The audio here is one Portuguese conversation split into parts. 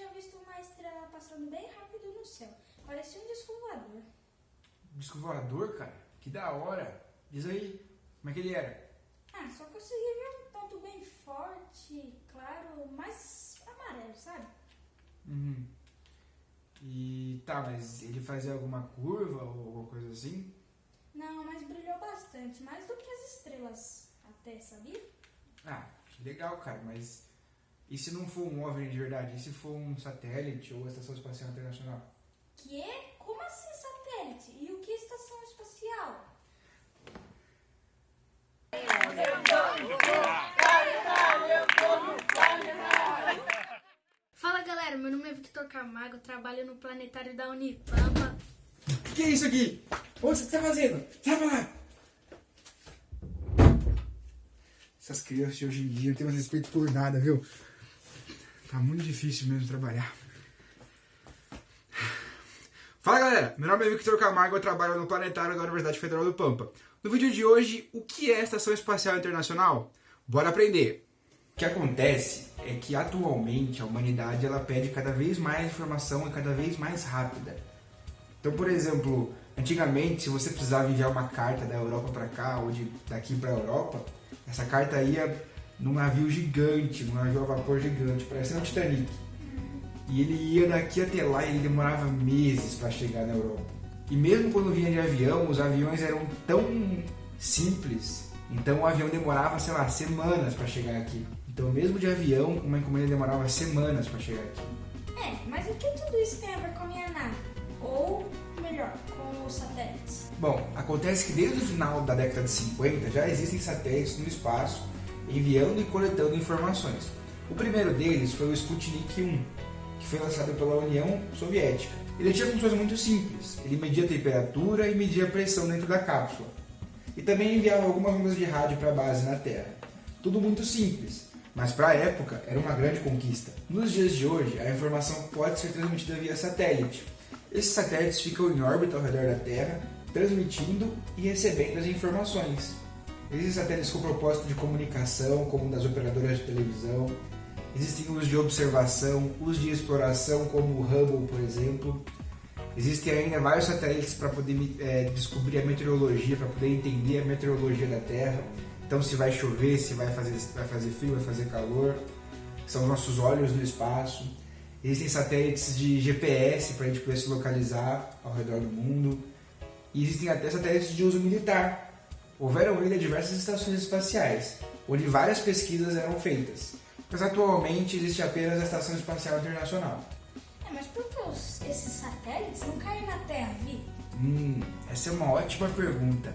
tinha visto uma estrela passando bem rápido no céu. Parecia um disco voador. Disco voador, cara? Que da hora! Diz aí, como é que ele era? Só consegui ver um ponto bem forte, claro, mais amarelo, sabe? Uhum. E tá, mas ele fazia alguma curva ou alguma coisa assim? Não, mas brilhou bastante, mais do que as estrelas até, sabia? Ah, que legal, cara, mas e se não for um OVNI de verdade? E se for um satélite ou a Estação Espacial Internacional? Que é? Como assim satélite? E o que é estação espacial? Fala galera, meu nome é Victor Camargo, eu trabalho no planetário da Unipampa. O que é isso aqui? O que você tá fazendo? Sai pra lá! Essas crianças de hoje em dia não têm mais respeito por nada, viu? Tá muito difícil mesmo trabalhar. Fala galera, meu nome é Victor Camargo, eu trabalho no planetário da Universidade Federal do Pampa. No vídeo de hoje, o que é a Estação Espacial Internacional? Bora aprender! O que acontece é que atualmente a humanidade ela pede cada vez mais informação e cada vez mais rápida. Então, por exemplo, antigamente, se você precisava enviar uma carta da Europa para cá ou daqui para a Europa, essa carta ia num navio gigante, num navio a vapor gigante, parecendo um Titanic. E ele ia daqui até lá e ele demorava meses para chegar na Europa. E mesmo quando vinha de avião, os aviões eram tão simples, então o avião demorava, sei lá, semanas para chegar aqui. Então mesmo de avião, uma encomenda demorava semanas para chegar aqui. Mas o que tudo isso tem a ver com a minha nave? Ou, melhor, com os satélites? Bom, acontece que desde o final da década de 50 já existem satélites no espaço enviando e coletando informações. O primeiro deles foi o Sputnik 1, que foi lançado pela União Soviética. Ele tinha funções muito simples, ele media a temperatura e media a pressão dentro da cápsula. E também enviava algumas ondas de rádio para a base na Terra. Tudo muito simples, mas para a época era uma grande conquista. Nos dias de hoje, a informação pode ser transmitida via satélite. Esses satélites ficam em órbita ao redor da Terra, transmitindo e recebendo as informações. Existem satélites com propósito de comunicação, como das operadoras de televisão. Existem os de observação, os de exploração, como o Hubble, por exemplo. Existem ainda vários satélites para poder descobrir a meteorologia, para poder entender a meteorologia da Terra. Então, se vai chover, se vai fazer frio, vai fazer calor. São os nossos olhos no espaço. Existem satélites de GPS para a gente poder se localizar ao redor do mundo. E existem até satélites de uso militar. Houveram ainda diversas estações espaciais, onde várias pesquisas eram feitas. Mas atualmente existe apenas a Estação Espacial Internacional. Mas por que esses satélites não caem na Terra, Vi? Essa é uma ótima pergunta.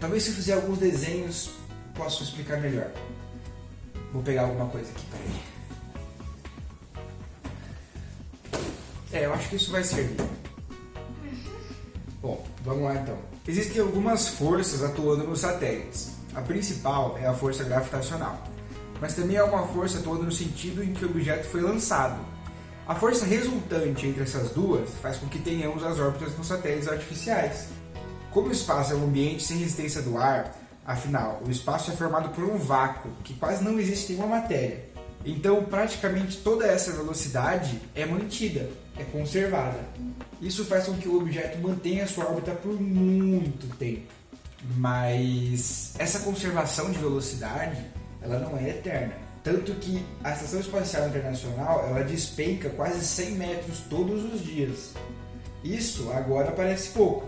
Talvez se eu fizer alguns desenhos, possa explicar melhor. Vou pegar alguma coisa aqui, peraí. Eu acho que isso vai servir. Bom, vamos lá então. Existem algumas forças atuando nos satélites. A principal é a força gravitacional, mas também há uma força atuando no sentido em que o objeto foi lançado. A força resultante entre essas duas faz com que tenhamos as órbitas nos satélites artificiais. Como o espaço é um ambiente sem resistência do ar, afinal, o espaço é formado por um vácuo, que quase não existe nenhuma matéria. Então, praticamente toda essa velocidade é mantida, é conservada. Isso faz com que o objeto mantenha a sua órbita por muito tempo. Mas essa conservação de velocidade, ela não é eterna. Tanto que a Estação Espacial Internacional, ela despenca quase 100 metros todos os dias. Isso agora parece pouco,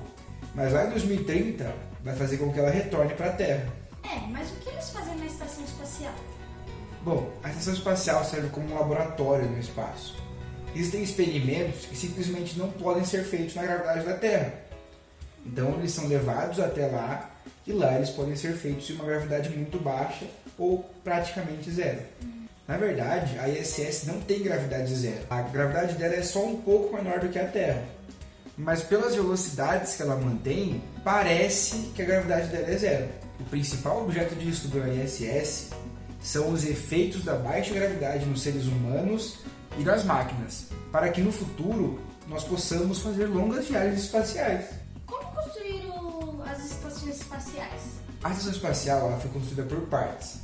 mas lá em 2030 vai fazer com que ela retorne para a Terra. Mas o que eles fazem na Estação Espacial? Bom, a Estação Espacial serve como um laboratório no espaço. Existem experimentos que simplesmente não podem ser feitos na gravidade da Terra. Então eles são levados até lá e lá eles podem ser feitos em uma gravidade muito baixa ou praticamente zero. Na verdade, a ISS não tem gravidade zero. A gravidade dela é só um pouco menor do que a Terra. Mas pelas velocidades que ela mantém, parece que a gravidade dela é zero. O principal objeto de estudo da ISS são os efeitos da baixa gravidade nos seres humanos e nas máquinas, para que no futuro nós possamos fazer longas viagens espaciais. Como construíram as estações espaciais? A estação espacial ela foi construída por partes.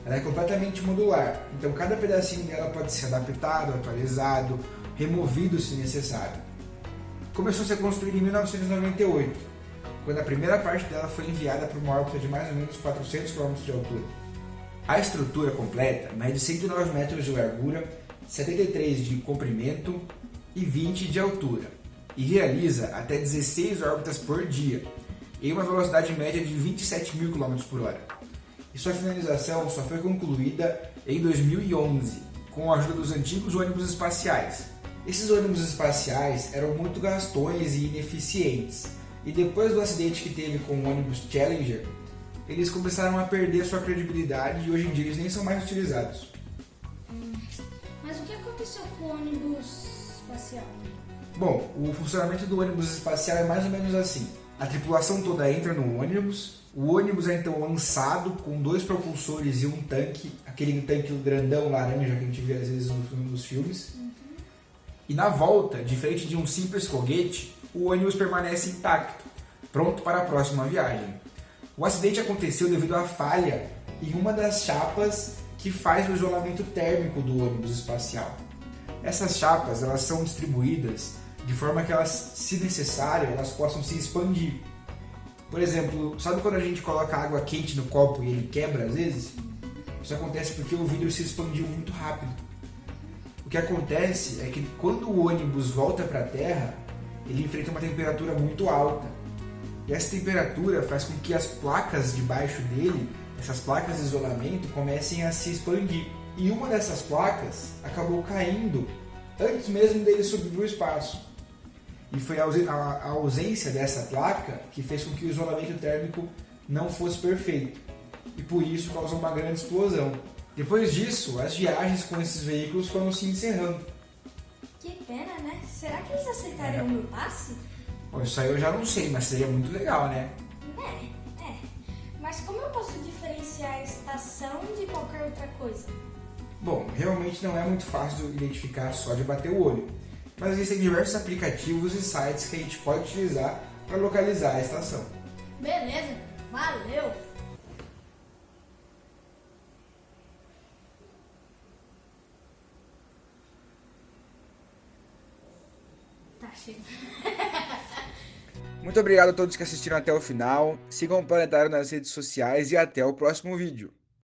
Ela é completamente modular, então cada pedacinho dela pode ser adaptado, atualizado, removido se necessário. Começou a ser construída em 1998, quando a primeira parte dela foi enviada para uma órbita de mais ou menos 400 km de altura. A estrutura completa mede 109 metros de largura, 73 de comprimento e 20 de altura, e realiza até 16 órbitas por dia, em uma velocidade média de 27 mil km por hora. E sua finalização só foi concluída em 2011, com a ajuda dos antigos ônibus espaciais. Esses ônibus espaciais eram muito gastões e ineficientes, e depois do acidente que teve com o ônibus Challenger, eles começaram a perder sua credibilidade e hoje em dia eles nem são mais utilizados. Mas o que aconteceu com o ônibus espacial? Bom, o funcionamento do ônibus espacial é mais ou menos assim. A tripulação toda entra no ônibus, o ônibus é então lançado com 2 propulsores e um tanque, aquele tanque grandão laranja que a gente vê às vezes nos filmes. E na volta, diferente de um simples foguete, o ônibus permanece intacto, pronto para a próxima viagem. O acidente aconteceu devido à falha em uma das chapas que faz o isolamento térmico do ônibus espacial. Essas chapas elas são distribuídas de forma que elas, se necessário, elas possam se expandir. Por exemplo, sabe quando a gente coloca água quente no copo e ele quebra às vezes? Isso acontece porque o vidro se expandiu muito rápido. O que acontece é que quando o ônibus volta para a Terra, ele enfrenta uma temperatura muito alta. E essa temperatura faz com que as placas debaixo dele, essas placas de isolamento, comecem a se expandir. E uma dessas placas acabou caindo antes mesmo dele subir para o espaço. E foi a ausência dessa placa que fez com que o isolamento térmico não fosse perfeito. E por isso causou uma grande explosão. Depois disso, as viagens com esses veículos foram se encerrando. Que pena, né? Será que eles aceitariam o meu passe? Bom, isso aí eu já não sei, mas seria muito legal, né? É. Mas como eu posso diferenciar a estação de qualquer outra coisa? Bom, realmente não é muito fácil de identificar só de bater o olho. Mas existem diversos aplicativos e sites que a gente pode utilizar para localizar a estação. Beleza, valeu! Tá, chega. Muito obrigado a todos que assistiram até o final. Sigam o Planetário nas redes sociais e até o próximo vídeo.